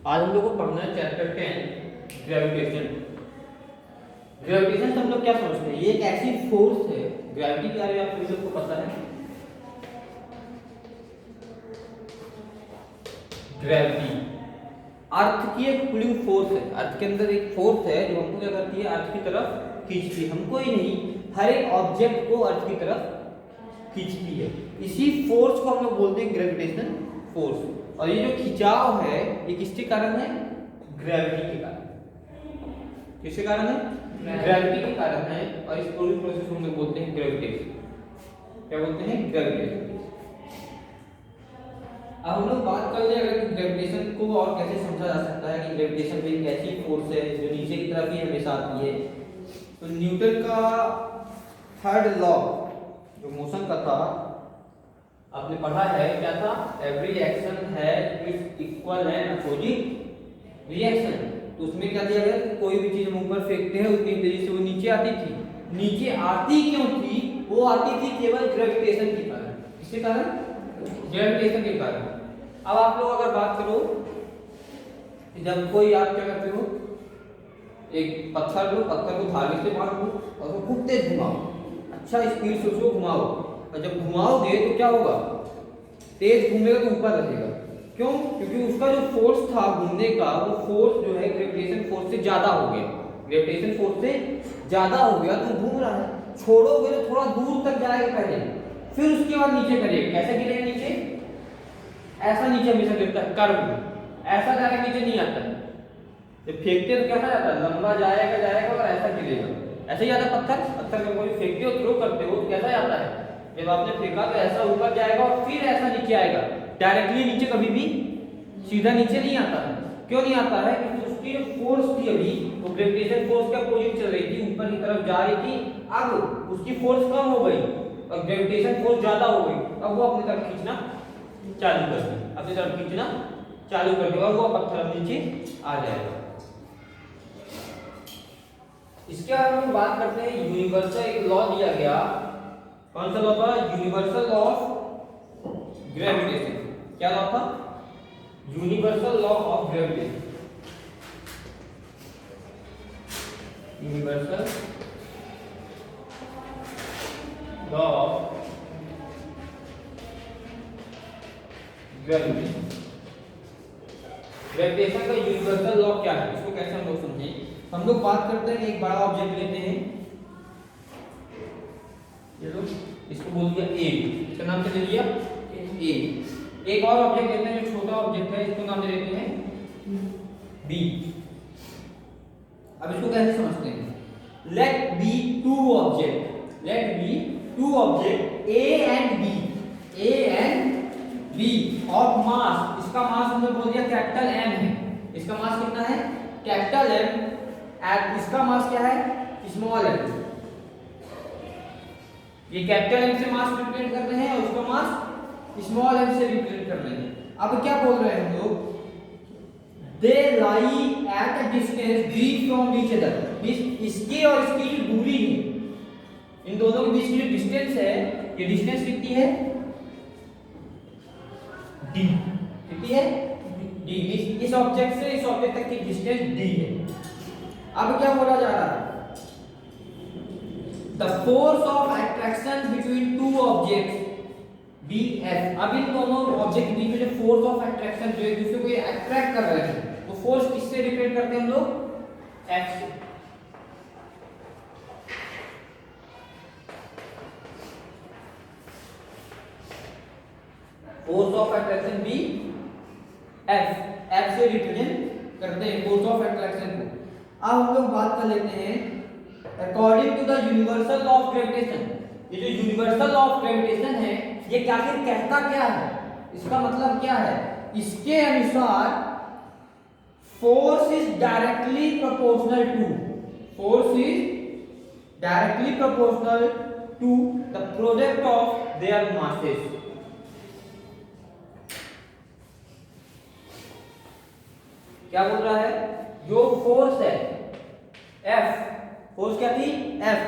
आज हम लोग को पढ़ना है चैप्टर 10 ग्रेविटेशन। ग्रेविटेशन से हम लोग क्या समझते हैं? ये एक ऐसी फोर्स है, ग्रेविटी के बारे में आप सभी लोग को पता है। ग्रेविटी अर्थ की एक पुलिंग फोर्स है। अर्थ के अंदर एक फोर्स है जो हमको क्या करती है, अर्थ की तरफ खींचती है। हमको ही नहीं, हर एक ऑब्जेक्ट को अर्थ की तरफ खींचती है। इसी फोर्स को हम लोग बोलते हैं ग्रेविटेशनल फोर्स। और ये जो खिंचाव है ये किसके कारण है? ग्रेविटी के कारण। किसके कारण है? ग्रेविटी के कारण है। और इस पूरी प्रोसेस को हम लोग बोलते हैं ग्रेविटेशन। क्या बोलते हैं? ग्रेविटेशन। अब हम लोग बात कर ले अगर ग्रेविटेशन को और कैसे समझा जा सकता है कि ग्रेविटेशन भी एक ऐसी फोर्स है जो नीचे की तरफ ही हमेशा आती है। तो न्यूटन का थर्ड लॉ जो मोशन का था आपने पढ़ा है, क्या था? Every action has its equal and opposite reaction. तो उसमें क्या दिया गया? कोई भी चीज हम ऊपर फेंकते हैं उतनी तेजी से वो नीचे आती थी। नीचे आती क्यों थी? वो आती थी केवल ग्रेविटेशन के कारण। किसके कारण? ग्रेविटेशन के कारण। अब आप लोग अगर बात करो, जब कोई आप क्या करते हो, एक पत्थर लो, पत्थर को धागे से मार दो और उसको खूब तेज घुमाओ, अच्छा स्पीड से उसको घुमाओ, और जब घुमाओगे तो क्या होगा? तेज घूमेगा तो ऊपर रहेगा। क्यों? क्योंकि उसका जो फोर्स था घूमने का, वो फोर्स जो है ग्रेविटेशन फोर्स से ज्यादा हो गया। ग्रेविटेशन फोर्स से ज्यादा हो गया तो घूम रहा है। छोड़ोगे तो थोड़ा दूर तक जाएगा पहले, फिर उसके बाद नीचे करेगा। कैसे गिरेगा नीचे? ऐसा नीचे हमेशा गिरता है, कर्व में। ऐसा जाएगा नीचे नहीं आता है। जब फेंकते तो कैसा जाता है? लंबा जाएगा जाएगा और ऐसा गिरेगा। ऐसे ही आता है पत्थर। पत्थर को कोई फेंकते हो, थ्रो करते हो तो कैसा जाता है? जब आपने फेंका तो ऐसा ऊपर जाएगा और फिर ऐसा नीचे आएगा। डायरेक्टली नीचे कभी भी सीधा नीचे नहीं आता है। क्यों नहीं आता है? क्योंकि उसकी जो फोर्स थी अभी, वो ग्रेविटेशन फोर्स के अपोजिट चल रही थी, ऊपर की तरफ जा रही थी। अब उसकी फोर्स कम हो गई और ग्रेविटेशन फोर्स ज्यादा हो गई। अब वो अपनी तरफ खींचना चालू कर दी, अपनी तरफ खींचना चालू कर दिया और वो पत्थर नीचे आ जाएगा। इसके बाद हम बात करते हैं यूनिवर्सल एक लॉ दिया गया। कौन सा लॉ था? Universal law of gravitation. क्या लॉ था? Universal law of gravitation. Universal law of gravitation. Gravitation का यूनिवर्सल लॉ क्या है, इसको कैसे हम लोग समझें? हम लोग बात करते हैं, एक बड़ा ऑब्जेक्ट लेते हैं, ये लो, इसको बोल दिया ए, इसका नाम क्या ले लिया? ए। एक और ऑब्जेक्ट लेते हैं जो छोटा ऑब्जेक्ट है, इसको नाम दे देते हैं बी। अब इसको कैसे समझते हैं? Let be two object, let be two object A and B, A and B of mass. इसका मास हमने बोल दिया कैपिटल एम है। इसका मास कितना है? Capital M. एंड इसका मास क्या है? Small M. ये कैपिटल एम से मास रिप्रेजेंट कर रहे हैं और इसका मास स्मॉल एम से रिप्रेजेंट कर रहे हैं। अब क्या बोल रहे हैं हम लोग? They lie at a distance d from each other. इसकी और इसकी जो दूरी है, इन दोनों के बीच की जो डिस्टेंस है, ये डिस्टेंस कितनी है? d। कितनी है? d। इस ऑब्जेक्ट से इस ऑब्जेक्ट तक की डिस्टेंस d है। अब क्या बोला जा रहा है? The force of attraction between two objects BF। अब इन दोनों ऑब्जेक्ट के बीच में जो फोर्स ऑफ अट्रैक्शन जो एक दूसरे को ये अट्रैक्ट कर रहे हैं, वो फोर्स किससे रिप्रेजेंट करते हैं हम लोग? F से। Force of attraction be F से रिप्रेजेंट करते हैं फोर्स ऑफ अट्रैक्शन को। अब हम लोग बात कर लेते हैं according to the universal law of gravitation. ये जो यूनिवर्सल लॉ ऑफ ग्रेविटेशन है, ये क्या कहता क्या है? इसका मतलब क्या है? इसके अनुसार force is directly proportional to, force is directly proportional to the product of their masses. क्या बोल रहा है? जो फोर्स है F, फोर्स क्या थी? F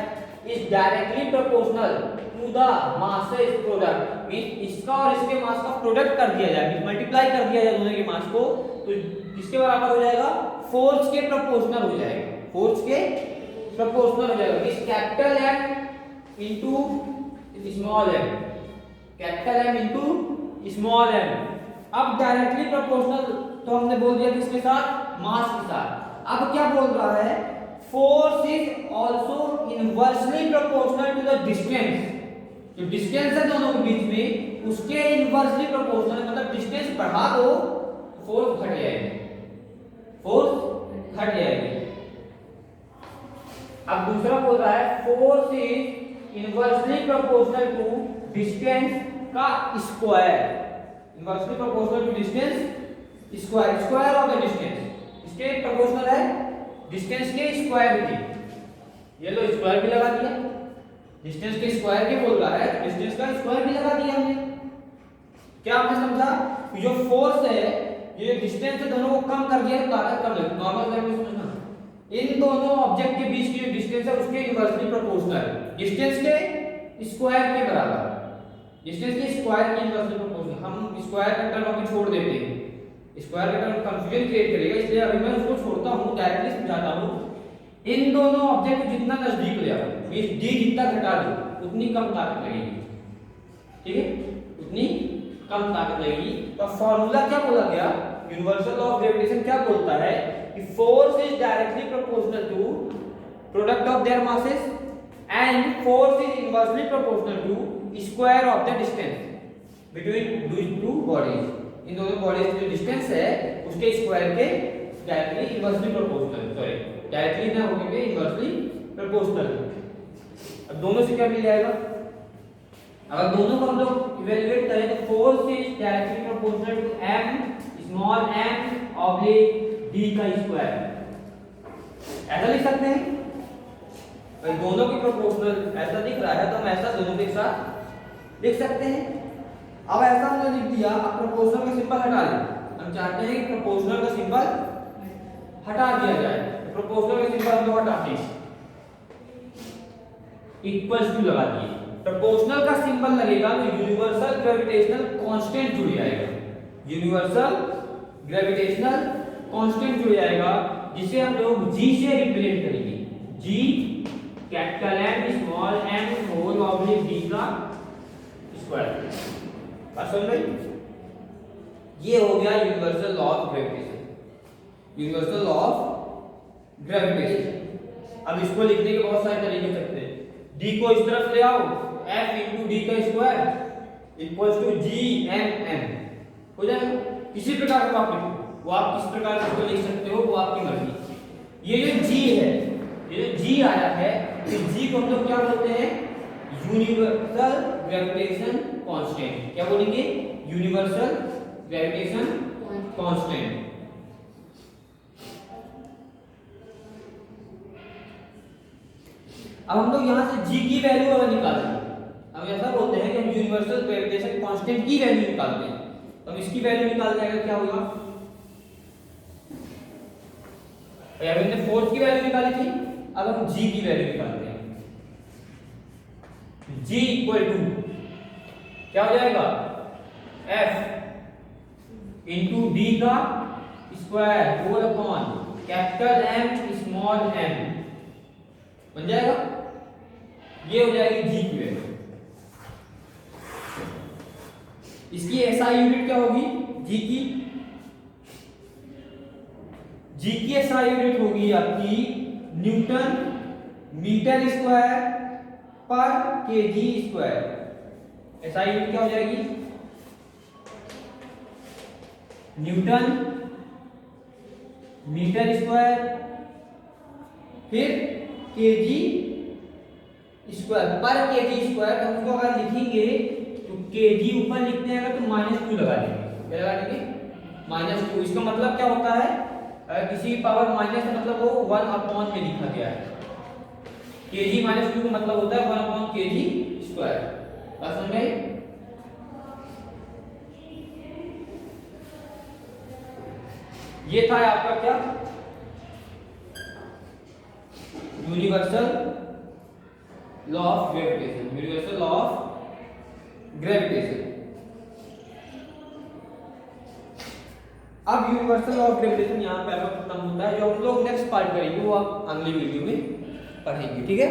is directly proportional to the masses product. Means इसका और इसके मास का प्रोडक्ट कर दिया जाए, मल्टीप्लाई कर दिया जाए दोनों के मास को, तो किसके बराबर हो जाएगा, फोर्स के प्रोपोर्शनल हो जाएगा, फोर्स के प्रोपोर्शनल हो जाएगा। इस capital M into small M, capital M into small M. अब डायरेक्टली प्रोपोर्शनल तो हमने बोल दिया किसके साथ, मास के साथ। अब क्या बोल रहा है, force is also inversely proportional to the distance. जो डिस्टेंस है दोनों के बीच में उसके इनवर्सली प्रोपोर्शनल, मतलब डिस्टेंस बढ़ा दो फोर्स घट जाएगी, फोर्स घट जाएगी। अब दूसरा बोल रहा है force is inversely proportional to distance का square, inversely proportional to distance square, square of the distance. इसके प्रोपोर्शनल है डिस्टेंस के स्क्वायर की। ये लो स्क्वायर भी लगा दिया, डिस्टेंस के स्क्वायर के बोल रहा है, डिस्टेंस का स्क्वायर भी लगा दिया हमने। क्या आपने समझा कि जो फोर्स है ये डिस्टेंस है दोनों को कम कर दिया तो ताकत कम लगी। नॉर्मल वे में समझना, इन दोनों ऑब्जेक्ट के बीच की जो डिस्टेंस है उसके इनवर्सली प्रोपोर्शनल, डिस्टेंस के स्क्वायर के बराबर, डिस्टेंस के स्क्वायर के इनवर्सली प्रोपोर्शनल। हम स्क्वायर का टर्म अभी छोड़ देते हैं, स्क्वायर का टर्म कंफ्यूजन क्रिएट करेगा, इसलिए अभी मैं उसको छोड़ता हूं, डायरेक्टली समझाता हूं। इन दोनों ऑब्जेक्ट को जितना नजदीक ले आओ, मींस डी जितना घटा दो उतनी कम ताकत लगेगी, ठीक है, उतनी कम ताकत लगेगी। तो फार्मूला क्या बोला गया, यूनिवर्सल लॉ ऑफ ग्रेविटेशन क्या बोलता है कि force is directly proportional to product of their masses and force is inversely proportional to square of the distance between these two bodies. इन दोनों बॉडीज की जो डिस्टेंस है उसके स्क्वायर के directly inversely proportional, sorry directly ना होने पे इनवर्सली प्रोपोर्शनल। अब दोनों से क्या मिल जाएगा, अगर दोनों को हम लोग इवैल्यूएट करें तो force is directly proportional to m small m oblique d का स्क्वायर, ऐसा लिख सकते हैं। अगर दोनों की प्रोपोर्शनल ऐसा दिख रहा है तो हम ऐसा दोनों के साथ लिख सकते हैं। अब ऐसा हमने लिख दिया, अब प्रोपोर्शनल का सिंबल हटा दें। हम चाहते हैं कि प्रोपोर्शनल का सिंबल हटा दिया जाए, प्रोपोर्शनल का सिंबल हम लोग हटाते हैं, इक्वल्स टू लगा दिए। प्रोपोर्शनल का सिंबल लगेगा तो यूनिवर्सल ग्रेविटेशनल कांस्टेंट जुड़ जाएगा, यूनिवर्सल ग्रेविटेशनल कांस्टेंट जुड़ जाएगा, जिसे हम लोग g से रिप्रेजेंट करेंगे, g capital M small m whole oblique d का स्क्वायर। बात समझ में? ये हो गया universal law of gravitation, universal law of gravitation. अब इसको लिखने के बहुत सारे तरीके सकते हैं। d को इस तरफ ले आओ, f इंटू डी का square equals to G M M हो जाएगा। किसी प्रकार का आप लिखो, वो आप किस प्रकार से इसको लिख सकते हो वो आपकी मर्जी। ये जो g है, ये जो g आया है, इस g को हम लोग क्या बोलते हैं, यूनिवर्सल ग्रेविटेशन कांस्टेंट। क्या बोलेंगे, यूनिवर्सल ग्रेविटेशन कांस्टेंट। अब हम लोग यहां से g की वैल्यू अगर निकालें, हम ऐसा बोलते हैं कि हम यूनिवर्सल ग्रेविटेशन कांस्टेंट की वैल्यू निकालते हैं, तो हम इसकी वैल्यू निकाल जाएगा, क्या होगा, अभी हमने फोर्स की वैल्यू निकाली थी, अब हम g की वैल्यू निकालते हैं। g इक्वल टू क्या हो जाएगा, f इंटू डी का square whole upon capital M small m बन जाएगा। ये हो जाएगी g की वैल्यू। इसकी एसआई यूनिट क्या होगी, g की एसआई यूनिट होगी आपकी न्यूटन मीटर स्क्वायर पर केजी स्क्वायर। एसआई यूनिट क्या हो जाएगी, न्यूटन मीटर स्क्वायर फिर केजी स्क्वायर पर केजी स्क्वायर। तो हमको अगर लिखेंगे तो केजी ऊपर लिखते हैं अगर तो -2 लगा देंगे, क्या लगा देंगे, -2। इसका मतलब क्या होता है, अगर किसी पावर माइनस का मतलब वो 1 अपॉन में लिखा गया है, केजी -2 का मतलब होता है 1 अपॉन केजी स्क्वायर। बात समझ में? ये था आपका क्या, universal law of gravitation, universal law of gravitation. अब यूनिवर्सल लॉ ऑफ ग्रेविटेशन यहाँ पे आपका खत्म होता है। जो हम लोग नेक्स्ट पार्ट करेंगे वो आप अगली वीडियो में पढ़ेंगे, ठीक है।